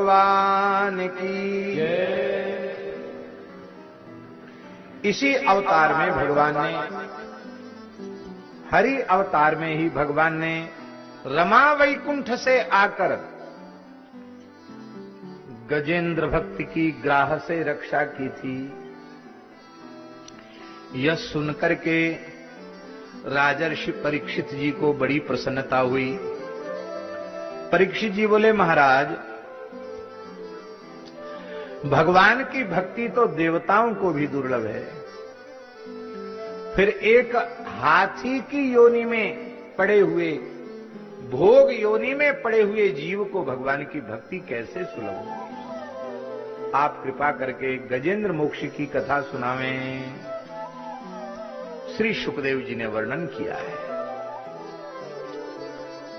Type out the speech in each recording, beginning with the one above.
भगवान की जय। इसी अवतार में भगवान ने, हरि अवतार में ही भगवान ने रमा वैकुंठ से आकर गजेंद्र भक्त की ग्राह से रक्षा की थी। यह सुनकर के राजर्षि परीक्षित जी को बड़ी प्रसन्नता हुई। परीक्षित जी बोले, महाराज, भगवान की भक्ति तो देवताओं को भी दुर्लभ है, फिर एक हाथी की योनि में पड़े हुए, भोग योनि में पड़े हुए जीव को भगवान की भक्ति कैसे सुलभ होगी? आप कृपा करके गजेंद्र मोक्ष की कथा सुनावें। श्री सुखदेव जी ने वर्णन किया है।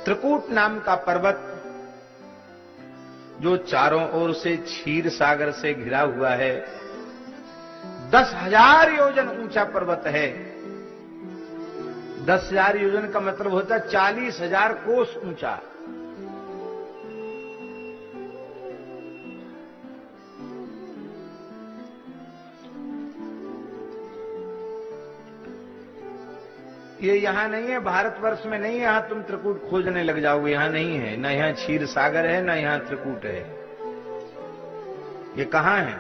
त्रिकूट नाम का पर्वत जो चारों ओर से क्षीर सागर से घिरा हुआ है, 10,000 योजन ऊंचा पर्वत है। 10,000 योजन का मतलब होता है 40,000 कोस ऊंचा। ये यहां नहीं है, भारतवर्ष में नहीं है। यहां तुम त्रिकूट खोजने लग जाओगे, यहां नहीं है। न यहां क्षीर सागर है, न यहां त्रिकूट है। ये कहां है?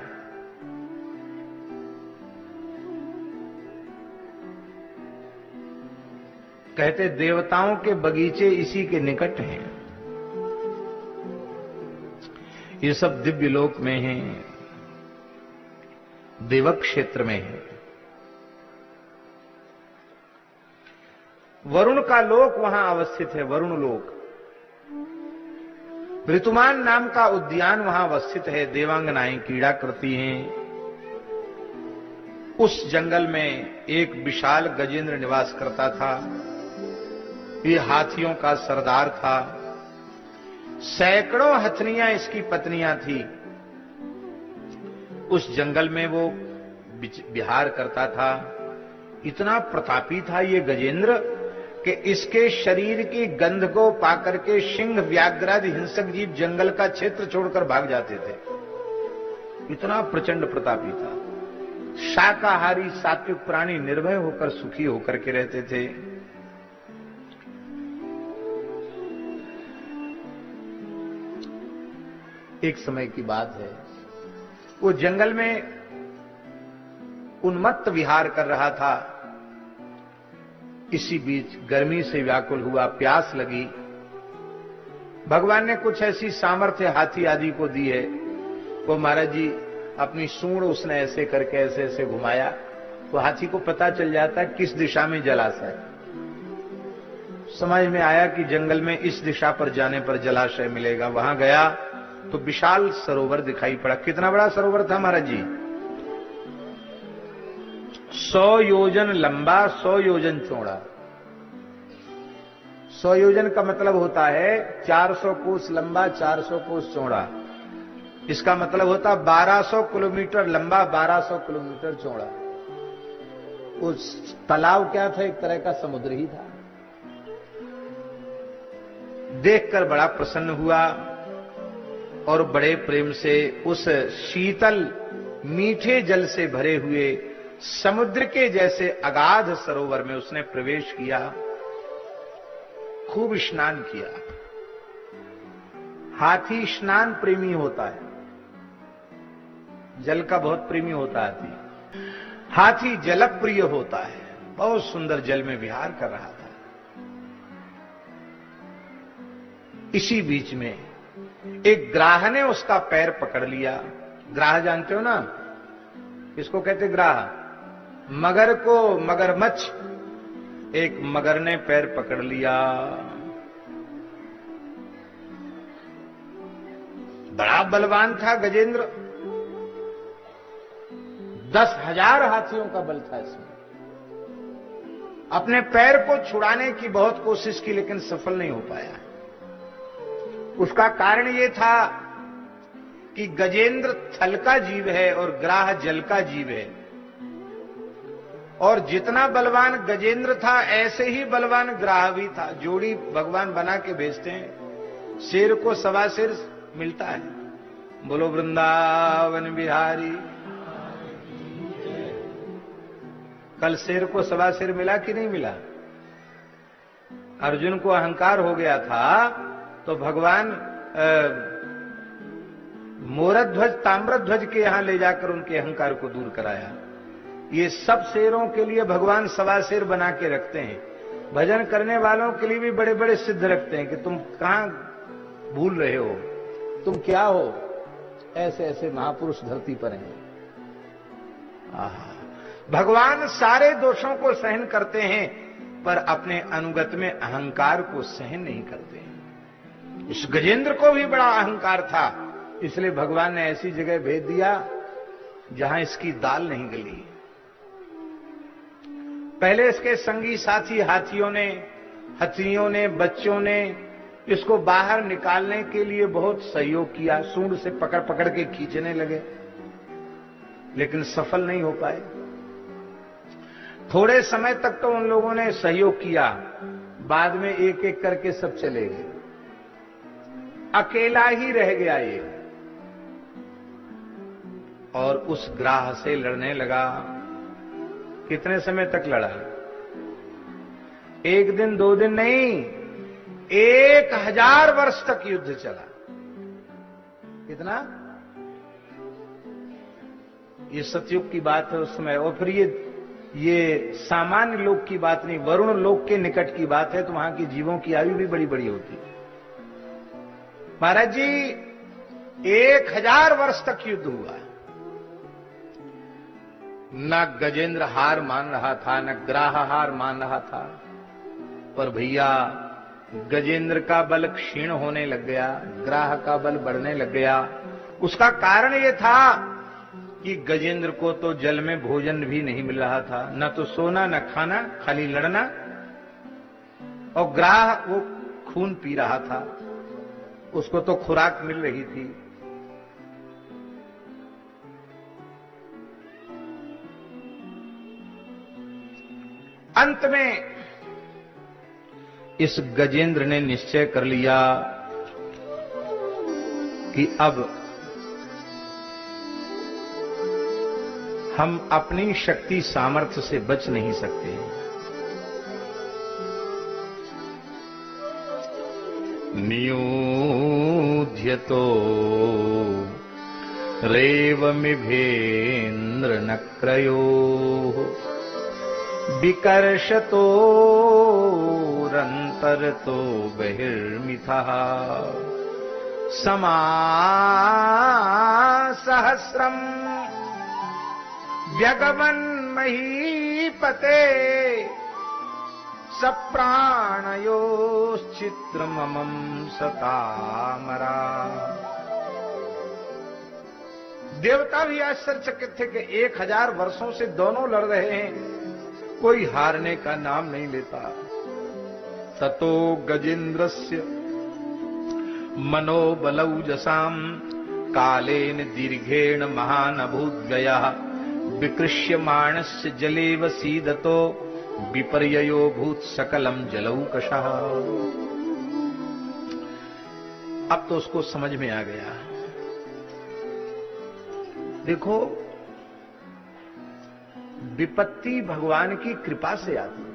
कहते देवताओं के बगीचे इसी के निकट हैं। ये सब दिव्य लोक में है, देवक क्षेत्र में है। वरुण का लोक वहां अवस्थित है, वरुण लोक। ऋतुमान नाम का उद्यान वहां अवस्थित है, देवांगनाएं क्रीड़ा करती हैं। उस जंगल में एक विशाल गजेंद्र निवास करता था। ये हाथियों का सरदार था। सैकड़ों हथनियां इसकी पत्नियां थी। उस जंगल में वो विहार करता था। इतना प्रतापी था ये गजेंद्र कि इसके शरीर की गंध को पाकर के सिंह, व्याघ्रादि हिंसक जीव जंगल का क्षेत्र छोड़कर भाग जाते थे। इतना प्रचंड प्रतापी था। शाकाहारी सात्विक प्राणी निर्भय होकर सुखी होकर के रहते थे। एक समय की बात है, वो जंगल में उन्मत्त विहार कर रहा था। इसी बीच गर्मी से व्याकुल हुआ, प्यास लगी। भगवान ने कुछ ऐसी सामर्थ्य हाथी आदि को दी है। वो महाराज जी अपनी सूंड उसने ऐसे करके ऐसे ऐसे घुमाया तो हाथी को पता चल जाता है किस दिशा में जलाशय। समझ में आया कि जंगल में इस दिशा पर जाने पर जलाशय मिलेगा। वहां गया तो विशाल सरोवर दिखाई पड़ा। कितना बड़ा सरोवर था महाराज जी? 100 योजन लंबा, 100 योजन चौड़ा। 100 योजन का मतलब होता है 400 कोस लंबा, 400 कोस चौड़ा। इसका मतलब होता 1200 किलोमीटर लंबा, 1200 किलोमीटर चौड़ा। उस तालाब क्या था? एक तरह का समुद्र ही था। देखकर बड़ा प्रसन्न हुआ और बड़े प्रेम से उस शीतल मीठे जल से भरे हुए समुद्र के जैसे अगाध सरोवर में उसने प्रवेश किया। खूब स्नान किया। हाथी स्नान प्रेमी होता है, जल का बहुत प्रेमी होता है। हाथी जलप्रिय होता है। बहुत सुंदर जल में विहार कर रहा था। इसी बीच में एक ग्राह ने उसका पैर पकड़ लिया। ग्राह जानते हो ना, किसको कहते ग्राह? मगर को मगरमच्छ। एक मगर ने पैर पकड़ लिया। बड़ा बलवान था गजेंद्र। 10,000 हाथियों का बल था इसमें। अपने पैर को छुड़ाने की बहुत कोशिश की लेकिन सफल नहीं हो पाया। उसका कारण यह था कि गजेंद्र थल का जीव है और ग्राह जल का जीव है। और जितना बलवान गजेंद्र था ऐसे ही बलवान ग्राह भी था। जोड़ी भगवान बना के भेजते हैं। शेर को सवा शेर मिलता है। बोलो वृंदावन बिहारी। कल शेर को सवा शेर मिला कि नहीं मिला? अर्जुन को अहंकार हो गया था तो भगवान मोरध्वज ताम्रध्वज के यहां ले जाकर उनके अहंकार को दूर कराया। ये सब शेरों के लिए भगवान सवा शेर बना के रखते हैं। भजन करने वालों के लिए भी बड़े बड़े सिद्ध रखते हैं कि तुम कहां भूल रहे हो, तुम क्या हो। ऐसे ऐसे महापुरुष धरती पर हैं। भगवान सारे दोषों को सहन करते हैं पर अपने अनुगत में अहंकार को सहन नहीं करते। इस गजेंद्र को भी बड़ा अहंकार था, इसलिए भगवान ने ऐसी जगह भेज दिया जहां इसकी दाल नहीं गली। पहले इसके संगी साथी हाथियों ने, हथिनियों ने, बच्चों ने इसको बाहर निकालने के लिए बहुत सहयोग किया। सूंड से पकड़ पकड़ के खींचने लगे, लेकिन सफल नहीं हो पाए। थोड़े समय तक तो उन लोगों ने सहयोग किया, बाद में एक एक करके सब चले गए। अकेला ही रह गया ये और उस ग्राह से लड़ने लगा। कितने समय तक लड़ा? एक दिन दो दिन नहीं, 1000 वर्ष तक युद्ध चला। कितना? ये सतयुग की बात है उस समय। और फिर ये सामान्य लोक की बात नहीं, वरुण लोक के निकट की बात है, तो वहां की जीवों की आयु भी बड़ी बड़ी होती है। महाराज जी 1000 वर्ष तक युद्ध हुआ। न गजेंद्र हार मान रहा था, न ग्राह हार मान रहा था, पर भैया गजेंद्र का बल क्षीण होने लग गया, ग्राह का बल बढ़ने लग गया। उसका कारण यह था कि गजेंद्र को तो जल में भोजन भी नहीं मिल रहा था, न तो सोना न खाना, खाली लड़ना। और ग्राह वो खून पी रहा था, उसको तो खुराक मिल रही थी। अंत में इस गजेंद्र ने निश्चय कर लिया कि अब हम अपनी शक्ति सामर्थ्य से बच नहीं सकते। नियोध्यतो रेवमिभेन्द्र नक्रयो विकर्षतो रंतरतो बहिर्मिथः समासहस्रम् व्यगमन्महीपते सप्राणयोश्चित्रममं सतामरा। देवता भी आश्चर्यचकित थे कि 1000 वर्षों से दोनों लड़ रहे हैं, कोई हारने का नाम नहीं लेता। ततो गजेन्द्रस्य मनोबलौजसाम् कालेन दीर्घेण महानभूद्व्ययः विकृष्यमाणस्य जलेव सीदतो विपर्ययो भूत सकलम जलौकशः। अब तो उसको समझ में आ गया। देखो, विपत्ति भगवान की कृपा से आती है।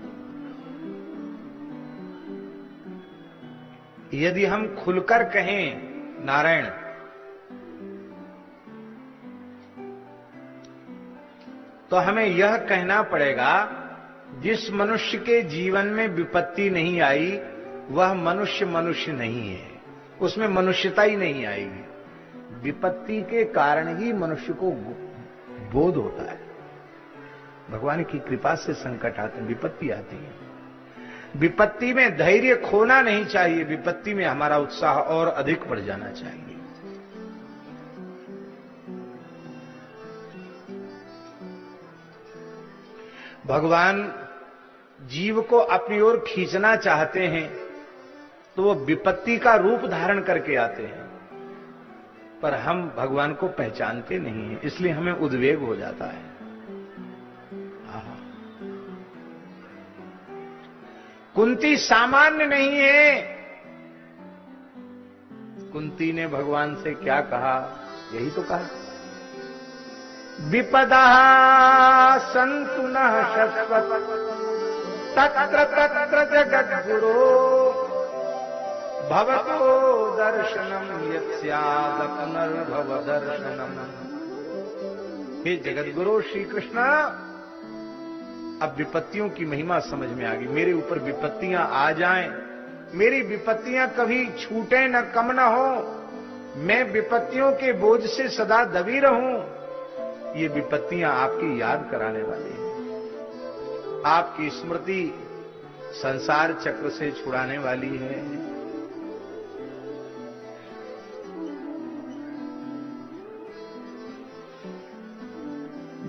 यदि हम खुलकर कहें नारायण, तो हमें यह कहना पड़ेगा जिस मनुष्य के जीवन में विपत्ति नहीं आई वह मनुष्य मनुष्य नहीं है, उसमें मनुष्यता ही नहीं आएगी। विपत्ति के कारण ही मनुष्य को बोध होता है। भगवान की कृपा से संकट आते, विपत्ति आती है। विपत्ति में धैर्य खोना नहीं चाहिए, विपत्ति में हमारा उत्साह और अधिक बढ़ जाना चाहिए। भगवान जीव को अपनी ओर खींचना चाहते हैं तो वो विपत्ति का रूप धारण करके आते हैं, पर हम भगवान को पहचानते नहीं हैं, इसलिए हमें उद्वेग हो जाता है। कुंती सामान्य नहीं है। कुंती ने भगवान से क्या कहा? यही तो कहा, विपदा सन्तु नः शश्वत् तत्र तत्र जगद्गुरो भवतो दर्शनम यत्स्याद पुनर्भव दर्शनम। हे जगद्गुरु श्री कृष्ण, अब विपत्तियों की महिमा समझ में आ गई। मेरे ऊपर विपत्तियां आ जाएं, मेरी विपत्तियां कभी छूटे न कम न हो, मैं विपत्तियों के बोझ से सदा दबी रहूं, ये विपत्तियां आपकी याद कराने वाली हैं, आपकी स्मृति संसार चक्र से छुड़ाने वाली है।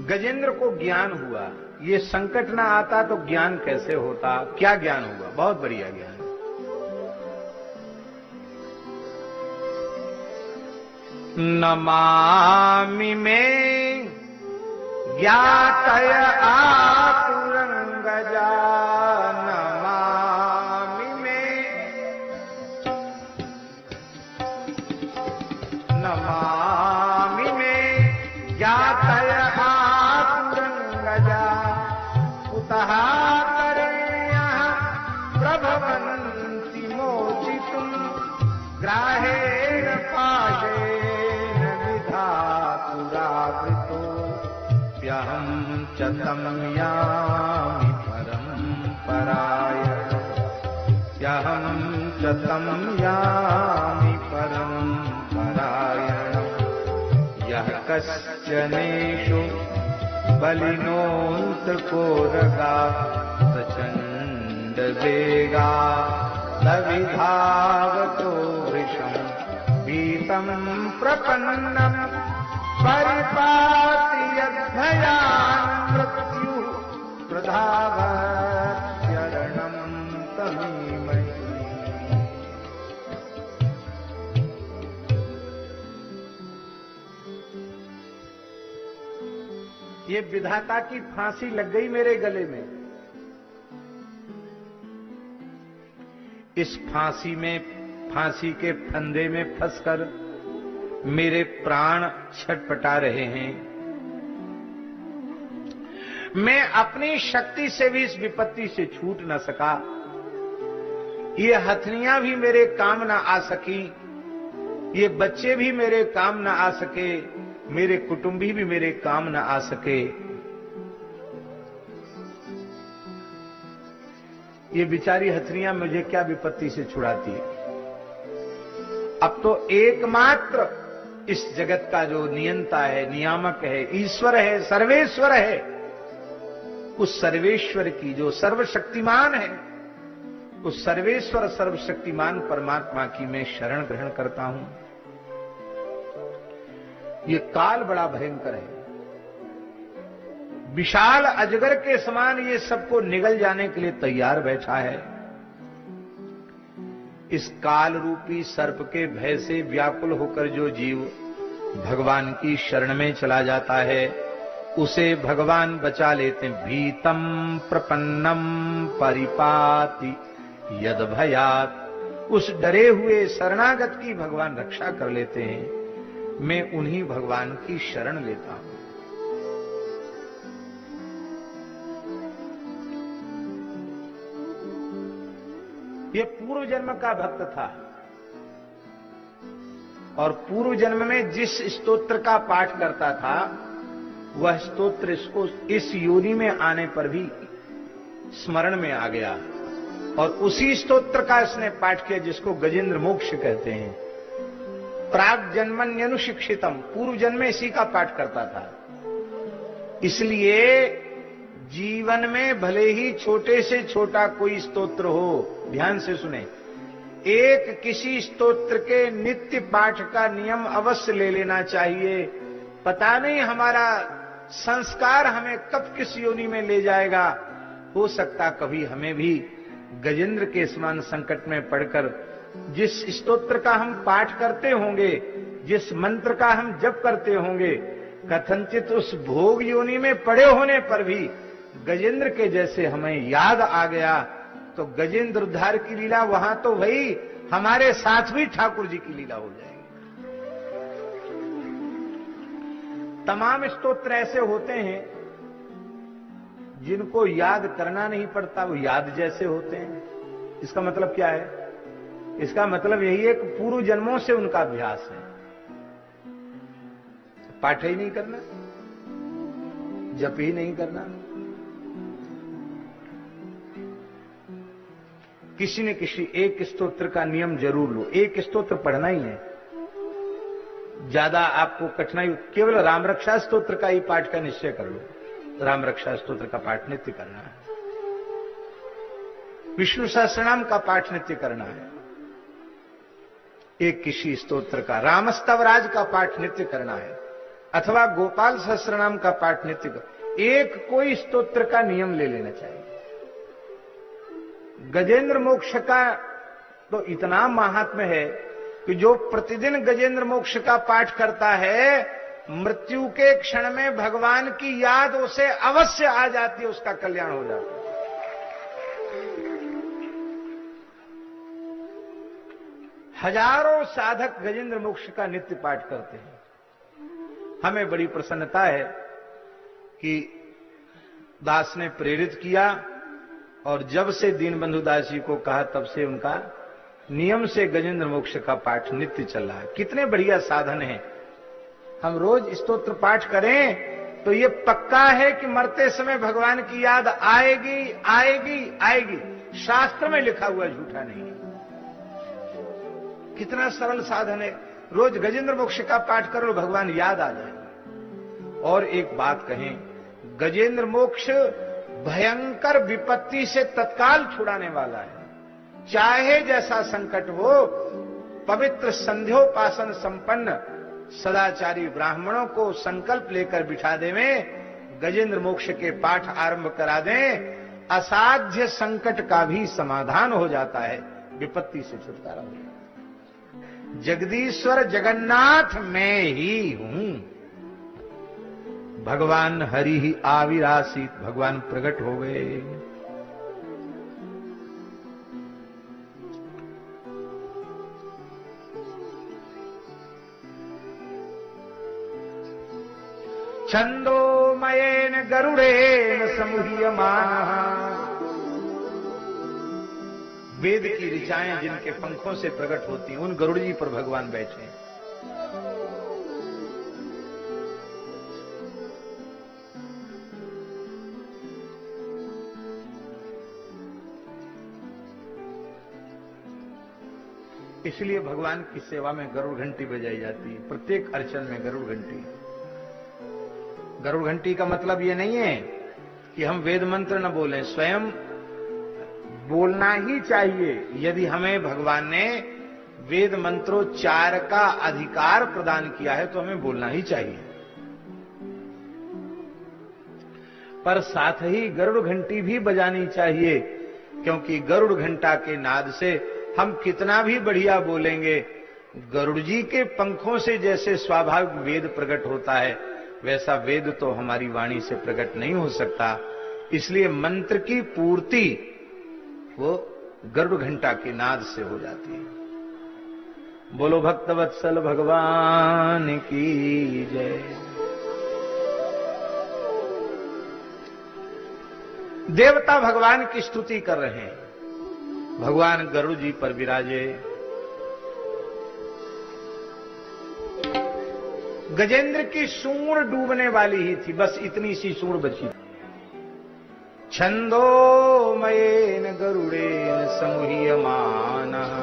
गजेंद्र को ज्ञान हुआ, ये संकट ना आता तो ज्ञान कैसे होता? क्या ज्ञान होगा? बहुत बढ़िया ज्ञान। नमामि में ज्ञातय आतुरंगजा, नमामि में, नमामि में ज्ञातय आतुरंगजा, कुतः करण्यः प्रभवन्ति मोचितुम् ग्राहेण पाशेन विधातुरावृतो, यहं च तं यामि परम्पराय, यहं च तं यामि परम्पराय, यः कश्चनेषु बलिनोऽन्तको रगा प्रचण्ड वेगा लविधावतो वृषम् भीतं प्रपन्नं परिपाति यद्भयान् मृत्युः प्रधावत्यरणं तमीमहि। ये विधाता की फांसी लग गई मेरे गले में। इस फांसी के फंदे में फंसकर मेरे प्राण छटपटा रहे हैं। मैं अपनी शक्ति से भी इस विपत्ति से छूट न सका। ये हथनियां भी मेरे काम न आ सकी, ये बच्चे भी मेरे काम न आ सके, मेरे कुटुंबी भी मेरे काम न आ सके। ये बेचारी हथनियां मुझे क्या विपत्ति से छुड़ाती है। अब तो एकमात्र इस जगत का जो नियंता है, नियामक है, ईश्वर है, सर्वेश्वर है, उस सर्वेश्वर की, जो सर्वशक्तिमान है, उस सर्वेश्वर सर्वशक्तिमान परमात्मा की मैं शरण ग्रहण करता हूं। ये काल बड़ा भयंकर है, विशाल अजगर के समान ये सबको निगल जाने के लिए तैयार बैठा है। इस काल रूपी सर्प के भय से व्याकुल होकर जो जीव भगवान की शरण में चला जाता है, उसे भगवान बचा लेते हैं। भीतम प्रपन्नम परिपाति यद भयात, उस डरे हुए शरणागत की भगवान रक्षा कर लेते हैं। मैं उन्हीं भगवान की शरण लेता हूं। ये पूर्व जन्म का भक्त था और पूर्व जन्म में जिस स्तोत्र का पाठ करता था, वह स्तोत्र इसको इस योनि में आने पर भी स्मरण में आ गया और उसी स्तोत्र का इसने पाठ किया जिसको गजेंद्र मोक्ष कहते हैं। प्राग जन्मन्यनुशिक्षितम, पूर्व जन्म में इसी का पाठ करता था। इसलिए जीवन में भले ही छोटे से छोटा कोई स्तोत्र हो, ध्यान से सुने, एक किसी स्तोत्र के नित्य पाठ का नियम अवश्य ले लेना चाहिए। पता नहीं हमारा संस्कार हमें कब किस योनि में ले जाएगा। हो सकता कभी हमें भी गजेंद्र के समान संकट में पड़कर जिस स्तोत्र का हम पाठ करते होंगे, जिस मंत्र का हम जप करते होंगे, कथनचित उस भोग योनि में पड़े होने पर भी गजेंद्र के जैसे हमें याद आ गया तो गजेंद्र उद्धार की लीला वहां तो वही हमारे साथ भी ठाकुर जी की लीला हो जाएगी। तमाम स्तोत्र ऐसे होते हैं जिनको याद करना नहीं पड़ता, वो याद जैसे होते हैं। इसका मतलब क्या है? इसका मतलब यही है कि पूर्व जन्मों से उनका अभ्यास है। पाठ ही नहीं करना, जप ही नहीं करना, किसी न किसी एक स्तोत्र का नियम जरूर लो। एक स्तोत्र पढ़ना ही है, ज्यादा आपको कठिनाई, केवल राम रक्षा स्तोत्र का ही पाठ का निश्चय कर लो। राम रक्षा स्तोत्र का पाठ नित्य करना है, विष्णु सहस्रनाम का पाठ नित्य करना है, एक किसी स्तोत्र का रामस्तवराज का पाठ नित्य करना है, अथवा गोपाल सहस्रनाम का पाठ नित्य कर, एक कोई स्तोत्र का नियम ले लेना चाहिए। गजेंद्र मोक्ष का तो इतना महात्म्य है कि जो प्रतिदिन गजेंद्र मोक्ष का पाठ करता है, मृत्यु के क्षण में भगवान की याद उसे अवश्य आ जाती है, उसका कल्याण हो जाता है। हजारों साधक गजेंद्र मोक्ष का नित्य पाठ करते हैं। हमें बड़ी प्रसन्नता है कि दास ने प्रेरित किया, और जब से दीनबंधु दास जी को कहा तब से उनका नियम से गजेंद्र मोक्ष का पाठ नित्य चल रहा है। कितने बढ़िया साधन है। हम रोज स्तोत्र पाठ करें तो ये पक्का है कि मरते समय भगवान की याद आएगी आएगी आएगी। शास्त्र में लिखा हुआ झूठा नहीं है। कितना सरल साधन है। रोज गजेंद्र मोक्ष का पाठ कर लो, भगवान याद आ जाएगा। और एक बात कहें, गजेंद्र मोक्ष भयंकर विपत्ति से तत्काल छुड़ाने वाला है। चाहे जैसा संकट हो, पवित्र संध्योपासन संपन्न सदाचारी ब्राह्मणों को संकल्प लेकर बिठा देवें, गजेंद्र मोक्ष के पाठ आरंभ करा दें, असाध्य संकट का भी समाधान हो जाता है, विपत्ति से छुटकारा हो जाता है। जगदीश्वर जगन्नाथ मैं ही हूं, भगवान हरि ही आविरासित, भगवान प्रकट हो गए। छंदोमयेन गरुड़ेन समूह्यमानः, वेद की ऋचाएं जिनके पंखों से प्रकट होती हैं, उन गरुड़ जी पर भगवान बैठे हैं। इसलिए भगवान की सेवा में गरुड़ घंटी बजाई जाती है। प्रत्येक अर्चन में गरुड़ घंटी। गरुड़ घंटी का मतलब ये नहीं है कि हम वेद मंत्र न बोलें, स्वयं बोलना ही चाहिए। यदि हमें भगवान ने वेद मंत्रोच्चार का अधिकार प्रदान किया है तो हमें बोलना ही चाहिए। पर साथ ही गरुड़ घंटी भी बजानी चाहिए, क्योंकि गरुड़ घंटा के नाद से हम कितना भी बढ़िया बोलेंगे, गरुड़ जी के पंखों से जैसे स्वाभाविक वेद प्रकट होता है, वैसा वेद तो हमारी वाणी से प्रकट नहीं हो सकता। इसलिए मंत्र की पूर्ति वो गरुड़ घंटा के नाद से हो जाती है। बोलो भक्तवत्सल भगवान की जय। देवता भगवान की स्तुति कर रहे हैं। भगवान गरुड़ जी पर विराजे। गजेंद्र की सूंड डूबने वाली ही थी, बस इतनी सी सूंड बची। छंदोमयेन गरुड़ेन समूह्यमानः,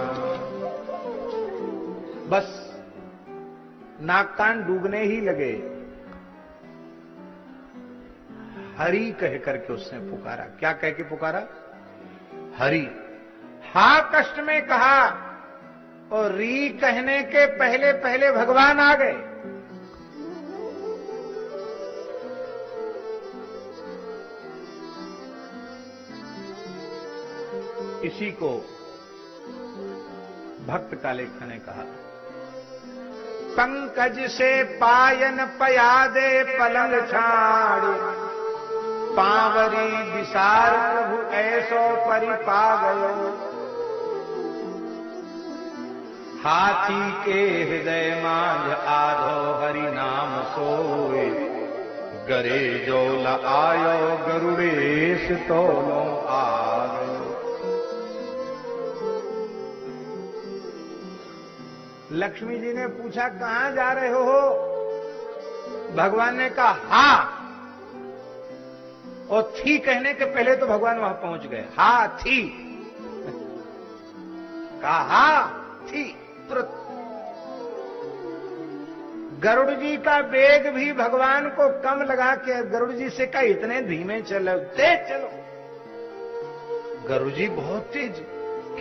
बस नाक कान डूबने ही लगे। हरि कह करके उसने पुकारा। क्या कह के पुकारा? हरि। हा कष्ट में कहा, और री कहने के पहले पहले भगवान आ गए। इसी को भक्त कालेखा ने कहा, पंकज से पायन पयादे पलंग छाड़, पावरी विसार प्रभु ऐसो परिपा गयो, हाथी के हृदय मांझ आधो हरि नाम सोए, गरे जोल आयो गरुड़ेश तोलो आयो। लक्ष्मी जी ने पूछा कहां जा रहे हो? भगवान ने कहा हा, और थी कहने के पहले तो भगवान वहां पहुंच गए। हा थी कहा, हा थी तुरंत। गरुड़ जी का वेग भी भगवान को कम लगा के गरुड़ जी से कहा इतने धीमे चलो, तेज चलो। गरुड़ जी बहुत तेज,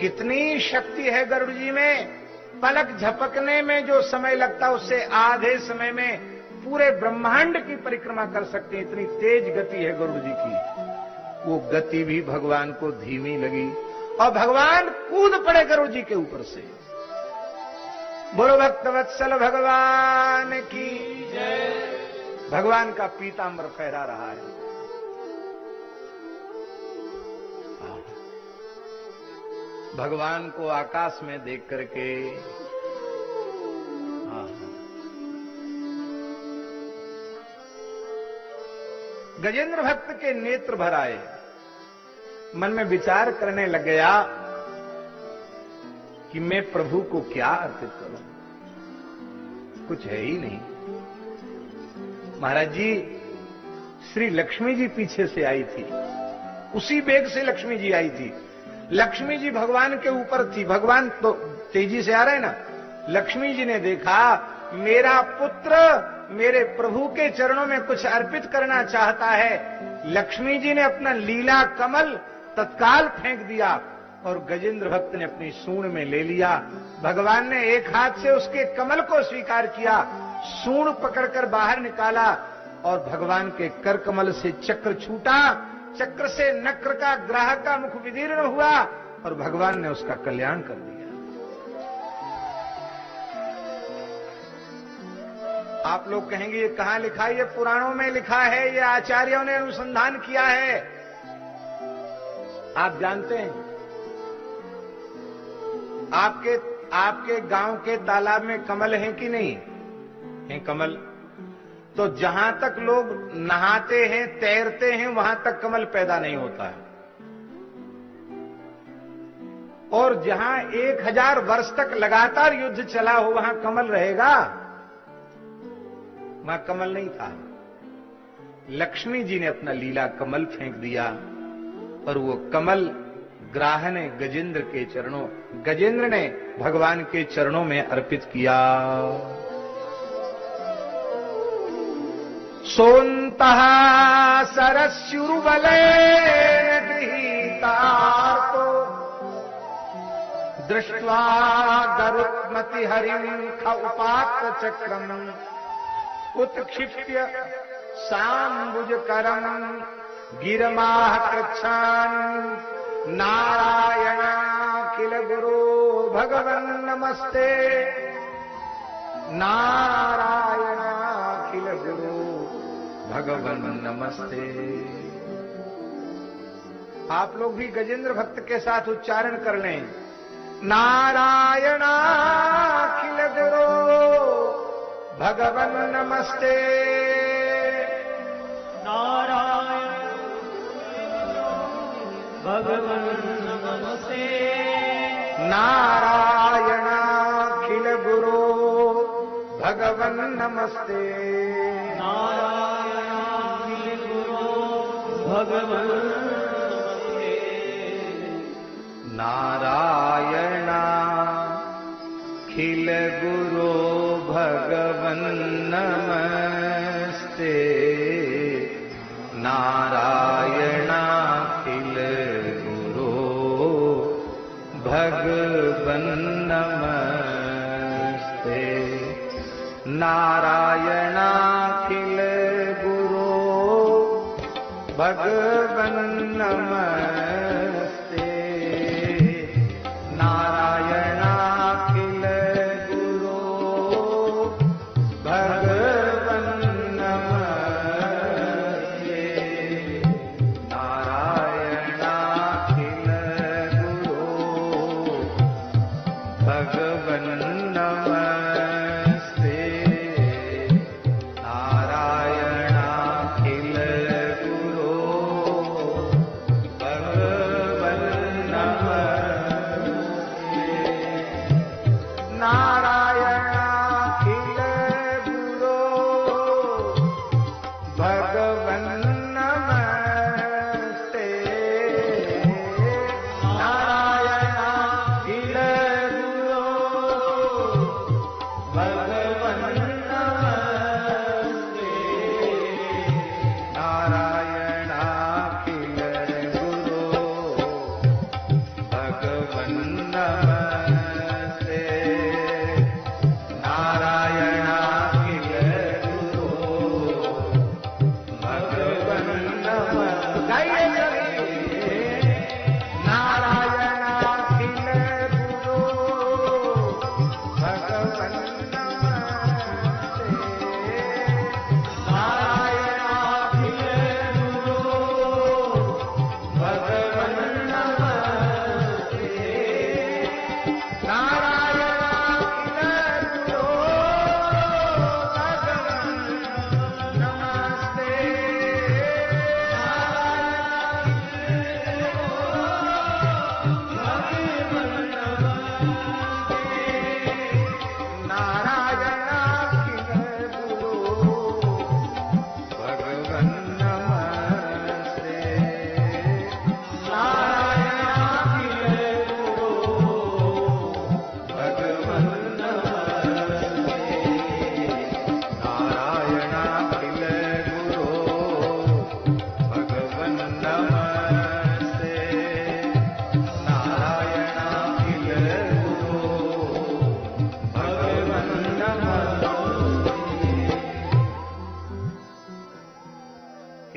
कितनी शक्ति है गरुड़ जी में। पलक झपकने में जो समय लगता उससे आधे समय में पूरे ब्रह्मांड की परिक्रमा कर सकते हैं, इतनी तेज गति है गरुड़ जी की। वो गति भी भगवान को धीमी लगी और भगवान कूद पड़े गरुड़ जी के ऊपर से। बोलो भक्त वत्सल भगवान की जय। भगवान का पीतांबर फहरा रहा है। भगवान को आकाश में देख करके गजेंद्र भक्त के नेत्र भर आए। मन में विचार करने लग गया कि मैं प्रभु को क्या अर्पित करूं, कुछ है ही नहीं। महाराज जी, श्री लक्ष्मी जी पीछे से आई थी, उसी वेग से लक्ष्मी जी आई थी। लक्ष्मी जी भगवान के ऊपर थी, भगवान तो तेजी से आ रहे ना। लक्ष्मी जी ने देखा मेरा पुत्र मेरे प्रभु के चरणों में कुछ अर्पित करना चाहता है। लक्ष्मी जी ने अपना लीला कमल तत्काल फेंक दिया और गजेंद्र भक्त ने अपनी सूंड में ले लिया। भगवान ने एक हाथ से उसके कमल को स्वीकार किया, सूंड पकड़कर बाहर निकाला और भगवान के कर कमल से चक्र छूटा। चक्र से नक्र का ग्राह का मुख विदीर्ण हुआ और भगवान ने उसका कल्याण कर दिया। आप लोग कहेंगे ये कहां लिखा है? ये पुराणों में लिखा है, ये आचार्यों ने अनुसंधान किया है। आप जानते हैं आपके गांव के तालाब में कमल हैं कि नहीं हैं? कमल तो जहां तक लोग नहाते हैं तैरते हैं वहां तक कमल पैदा नहीं होता है, और जहां 1000 वर्ष तक लगातार युद्ध चला हो वहां कमल रहेगा? वहां कमल नहीं था। लक्ष्मी जी ने अपना लीला कमल फेंक दिया और वो कमल ग्राह ने गजेंद्र के चरणों, गजेंद्र ने भगवान के चरणों में अर्पित किया। सोन्तः सरस्युर्बलेन गृहीतार्तो दृष्ट्वा गरुत्मति हरिं ख उपात्त चक्रम् उत्क्षिप्य साम्बुजकरं गिरमाह कृच्छान् नारायणाखिल गुरो भगवन् नमस्ते। नारायणाखिल गुरो भगवन् नमस्ते। आप लोग भी गजेंद्र भक्त के साथ उच्चारण कर लें, नारायणाखिल गुरो भगवन् नमस्ते। नारायण भगवन् नमस्ते। नारायणाखिल गुरो भगवन् नमस्ते। नारायणाखिल गुरो भगवन् नमस्ते। नारायणाखिल गुरो भगवन् नमस्ते। नारायणाखिल गुरो भगवन् नमस्ते। नारायणाखिल गुरो भगवन् नमस्ते। नारायणाखिल गुरो भगवन् नमस्ते। नारायणाखिल गुरो भगवन् नमस्ते। नारायणाखिल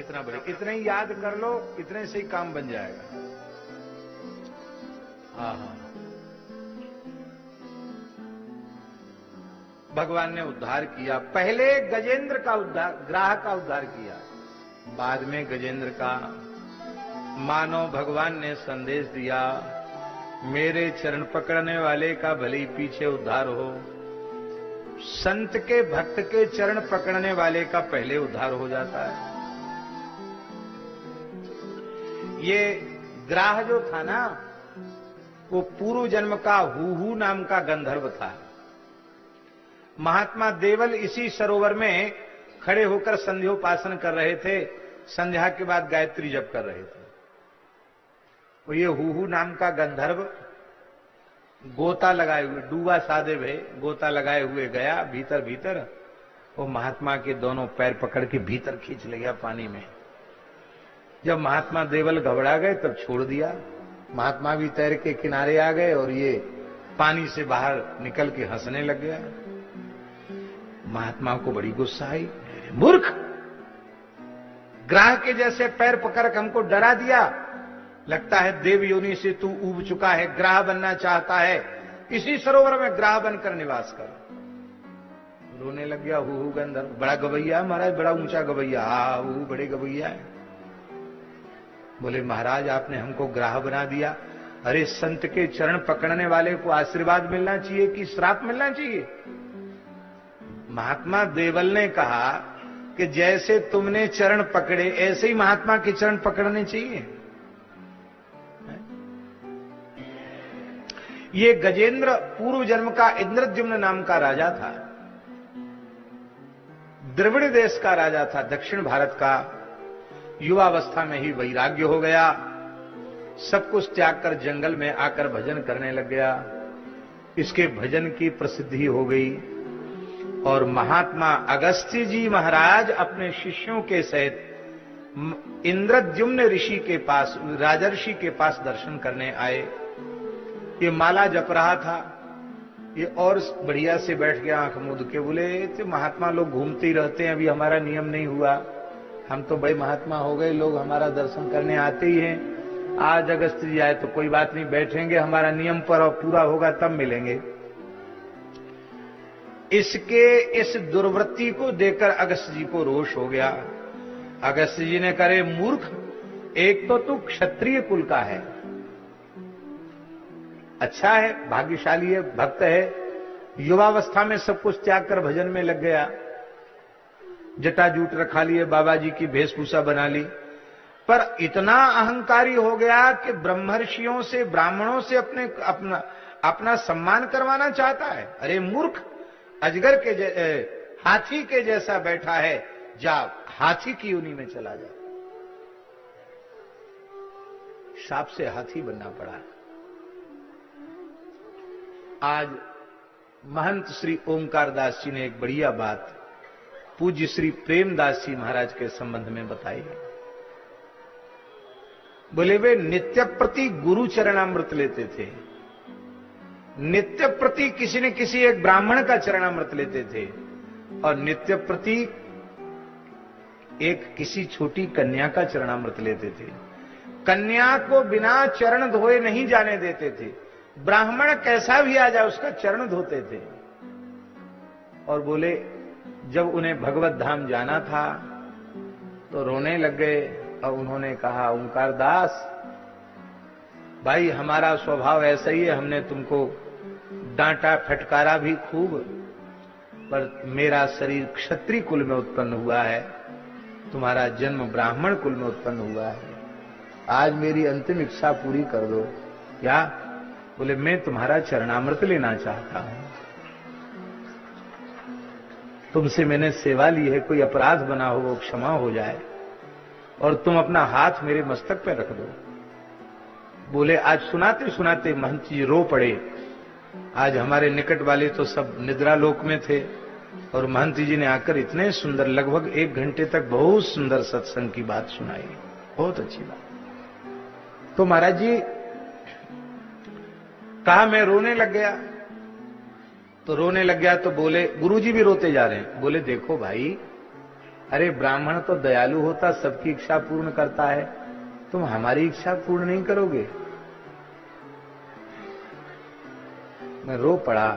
कितना बड़े, इतने ही याद कर लो, इतने से ही काम बन जाएगा। हाँ हाँ, भगवान ने उद्धार किया। पहले गजेंद्र का उद्धार, ग्राह का उद्धार किया, बाद में गजेंद्र का। मानो भगवान ने संदेश दिया, मेरे चरण पकड़ने वाले का भले ही पीछे उद्धार हो, संत के भक्त के चरण पकड़ने वाले का पहले उद्धार हो जाता है। ये ग्राह जो था ना, वो पूर्व जन्म का हूहू नाम का गंधर्व था। महात्मा देवल इसी सरोवर में खड़े होकर संध्योपासन कर रहे थे, संध्या के बाद गायत्री जप कर रहे थे। तो ये हूहू नाम का गंधर्व गोता लगाए हुए, डूबा सादे भे गोता लगाए हुए गया भीतर भीतर, वो महात्मा के दोनों पैर पकड़ के भीतर खींच ले गया पानी में। जब महात्मा देवल घबरा गए तब छोड़ दिया, महात्मा भी तैर के किनारे आ गए और ये पानी से बाहर निकल के हंसने लग गया। महात्मा को बड़ी गुस्सा आई, मूर्ख, ग्राह के जैसे पैर पकड़ के हमको डरा दिया, लगता है देव योनि से तू ऊब चुका है, ग्राह बनना चाहता है, इसी सरोवर में ग्राह बनकर निवास कर। रोने लग गया हूहू गंधर्व, बड़ा गवैया महाराज, बड़ा ऊंचा गवैया, हाँ वो बड़े गवैया है। बोले महाराज आपने हमको ग्राह बना दिया, अरे संत के चरण पकड़ने वाले को आशीर्वाद मिलना चाहिए कि श्राप मिलना चाहिए? महात्मा देवल ने कहा कि जैसे तुमने चरण पकड़े ऐसे ही महात्मा के चरण पकड़ने चाहिए। ये गजेंद्र पूर्व जन्म का इंद्रद्युम्न नाम का राजा था, द्रविड़ देश का राजा था, दक्षिण भारत का। युवावस्था में ही वैराग्य हो गया, सब कुछ त्याग कर जंगल में आकर भजन करने लग गया। इसके भजन की प्रसिद्धि हो गई और महात्मा अगस्त्य जी महाराज अपने शिष्यों के सहित इंद्रद्युम्न ऋषि के पास, राजर्षि के पास दर्शन करने आए। ये माला जप रहा था, ये और बढ़िया से बैठ गया आंख मूंद के। बोले तो महात्मा लोग घूमते ही रहते हैं, अभी हमारा नियम नहीं हुआ, हम तो बड़े महात्मा हो गए, लोग हमारा दर्शन करने आते ही हैं, आज अगस्त्य जी आए तो कोई बात नहीं, बैठेंगे, हमारा नियम पर पूरा होगा तब मिलेंगे। इसके इस दुर्वृत्ति को देखकर अगस्त्य जी को रोष हो गया। अगस्त्य जी ने कहा, मूर्ख, एक तो तू क्षत्रिय कुल का है, अच्छा है, भाग्यशाली है, भक्त है, युवावस्था में सब कुछ त्याग कर भजन में लग गया, जटाजूट रखा लिए, बाबा जी की वेशभूषा बना ली, पर इतना अहंकारी हो गया कि ब्रह्मर्षियों से, ब्राह्मणों से अपना सम्मान करवाना चाहता है। अरे मूर्ख, अजगर के हाथी के जैसा बैठा है, जा हाथी की योनि में चला जा। सांप से हाथी बनना पड़ा। आज महंत श्री ओंकार दास जी ने एक बढ़िया बात पूज्य श्री प्रेमदास जी महाराज के संबंध में बताई है। बोले वे नित्य प्रति गुरु चरणामृत लेते थे, नित्य प्रति किसी न किसी एक ब्राह्मण का चरणामृत लेते थे, और नित्य प्रति एक किसी छोटी कन्या का चरणामृत लेते थे। कन्या को बिना चरण धोए नहीं जाने देते थे, ब्राह्मण कैसा भी आ जाए उसका चरण धोते थे। और बोले जब उन्हें भगवत धाम जाना था तो रोने लग गए, और उन्होंने कहा, ओंकार दास भाई, हमारा स्वभाव ऐसा ही है, हमने तुमको डांटा फटकारा भी खूब, पर मेरा शरीर क्षत्रिय कुल में उत्पन्न हुआ है, तुम्हारा जन्म ब्राह्मण कुल में उत्पन्न हुआ है, आज मेरी अंतिम इच्छा पूरी कर दो। क्या? बोले मैं तुम्हारा चरणामृत लेना चाहता हूं, तुमसे मैंने सेवा ली है, कोई अपराध बना हो वो क्षमा हो जाए, और तुम अपना हाथ मेरे मस्तक पे रख दो। बोले आज सुनाते सुनाते महंत जी रो पड़े। आज हमारे निकट वाले तो सब निद्रा लोक में थे, और महंत जी ने आकर इतने सुंदर, लगभग 1 घंटे तक बहुत सुंदर सत्संग की बात सुनाई, बहुत अच्छी बात। तो महाराज जी कहा मैं रोने लग गया, तो रोने लग गया तो बोले, गुरुजी भी रोते जा रहे हैं। बोले देखो भाई, अरे ब्राह्मण तो दयालु होता, सबकी इच्छा पूर्ण करता है, तुम हमारी इच्छा पूर्ण नहीं करोगे। मैं रो पड़ा।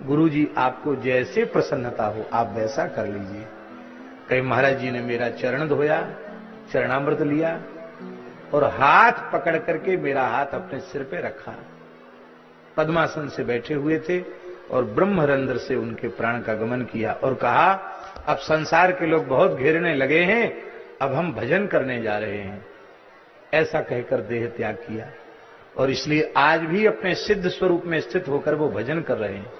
गुरुजी आपको जैसे प्रसन्नता हो आप वैसा कर लीजिए। कहीं महाराज जी ने मेरा चरण धोया, चरणामृत लिया और हाथ पकड़ करके मेरा हाथ अपने सिर पे रखा। पद्मासन से बैठे हुए थे और ब्रह्मरंध्र से उनके प्राण का गमन किया और कहा, अब संसार के लोग बहुत घेरने लगे हैं, अब हम भजन करने जा रहे हैं। ऐसा कहकर देह त्याग किया और इसलिए आज भी अपने सिद्ध स्वरूप में स्थित होकर वो भजन कर रहे हैं।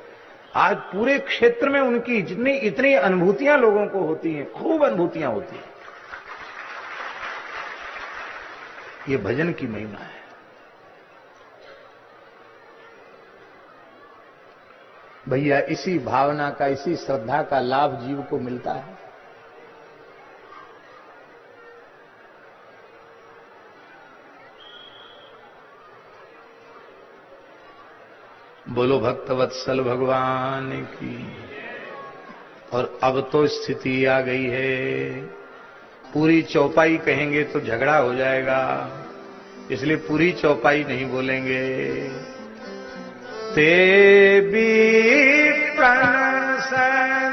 आज पूरे क्षेत्र में उनकी जितनी इतनी अनुभूतियां लोगों को होती हैं, खूब अनुभूतियां होती हैं। ये भजन की महिमा है। भैया इसी भावना का, इसी श्रद्धा का लाभ जीव को मिलता है। बोलो भक्तवत्सल भगवान की। और अब तो स्थिति आ गई है, पूरी चौपाई कहेंगे तो झगड़ा हो जाएगा, इसलिए पूरी चौपाई नहीं बोलेंगे। ते भी प्रणसन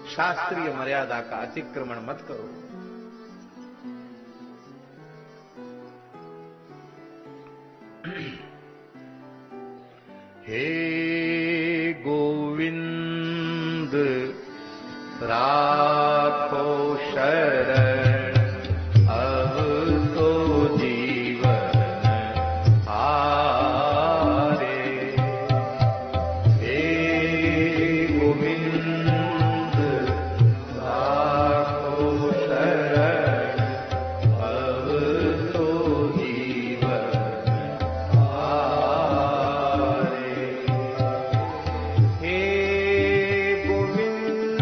शास्त्रीय मर्यादा का अतिक्रमण मत करो। हे गोविंद राखो शरण, अब तो जीवन हारे। हे गोविंद राखो शरण, अब तो जीवन हारे। हे गोविंद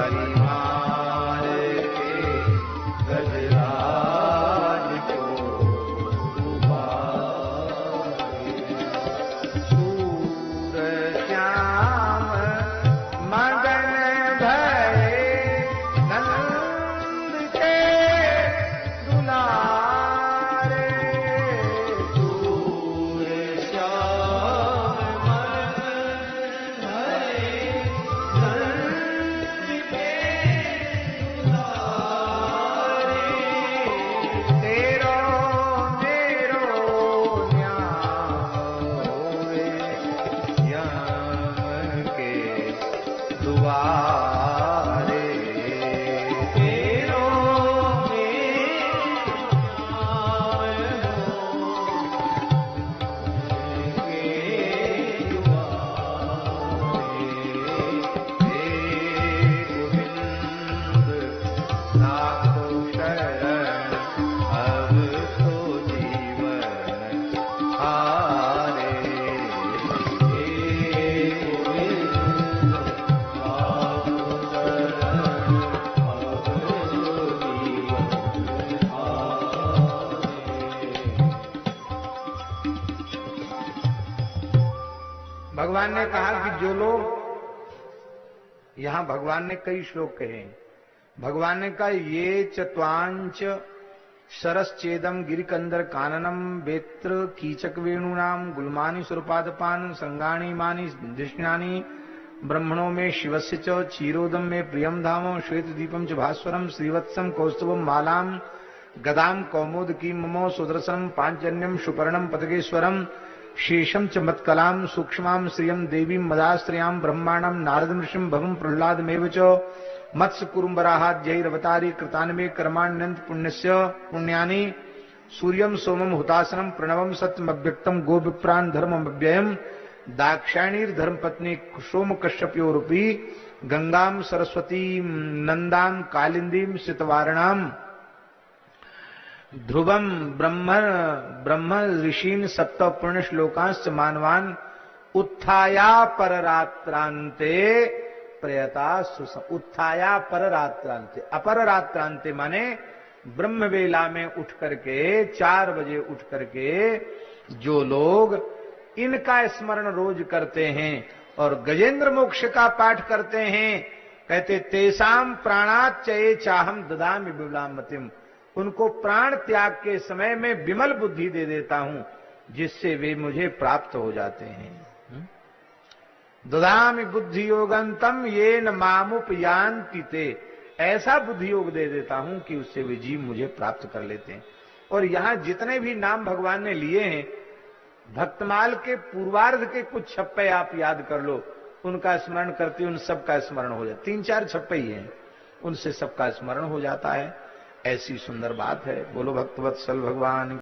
परिवार के गजराज को उबारे। सूर श्याम मगन भये नंद के दुलारे। सूर श्याम मगन भये नंद के दुलारे। तेरो मेरो न्याय होए यम के दुआरे। तेरो न्याय गोविंद लाखों शरण अब तो जीवन हारे। भगवान ने कहा कि जो लोग, यहां भगवान ने कई श्लोक कहे। भगवान ने कहा ये चत्वांच सरसचेदम गिरिकंदर काननम वेत्र कीचक वेणुनाम गुलमानी स्वरूपादपान संगाणी मानी दृष्णानी ब्रह्मणों में शिवस्य च क्षीरोदम में प्रियम धामो श्वेत दीपम च भास्वरम श्रीवत्सम कौस्तुभम मालाम गदाम कौमोदकी ममो सुदर्शनम पांचजन्यम सुपर्णम पतगेश्वरम शेषम च मत्कलाम सूक्ष्माम श्रियम देवीं मदाश्रयाम ब्रह्मांडम नारद ऋषिम भगम प्रह्लादमेव च मत्स्य कुरुम्बराहाद्यैरवतारी कृतान्मे कर्माण्यंत पुण्यस्य पुण्यानि सूर्यम सोमम हुतासनम प्रणवम सत्यमव्यक्तम गोविप्रान धर्ममव्ययम दाक्षायणीर धर्मपत्नी सोम कश्यपयोरूपी गंगाम सरस्वती नंदाम कालिंदीम सितवारणाम ध्रुवम ब्रह्म ऋषीन सप्त पुण्य श्लोकांश मानवान उत्थाया पररात्रांते प्रयता उत्थाया पररात्रांते। अपररात्रांते माने ब्रह्म वेला में उठ करके 4 बजे उठ करके जो लोग इनका स्मरण रोज करते हैं और गजेंद्र मोक्ष का पाठ करते हैं, कहते तेसाम प्राणात चये चाहम ददामि विमलामतिम, उनको प्राण त्याग के समय में विमल बुद्धि दे देता हूं जिससे वे मुझे प्राप्त हो जाते हैं। ददामि बुद्धि योगंतम ये न मामुपयान्ति ते, ऐसा बुद्धि योग दे देता हूं कि उससे वे जीव मुझे प्राप्त कर लेते हैं। और यहां जितने भी नाम भगवान ने लिए हैं, भक्तमाल के पूर्वार्ध के कुछ छप्पे आप याद कर लो, उनका स्मरण करते उन सबका स्मरण हो जाता। 3-4 छप्पे ही हैं, उनसे सबका स्मरण हो जाता है। ऐसी सुंदर बात है। बोलो भक्तवत्सल भगवान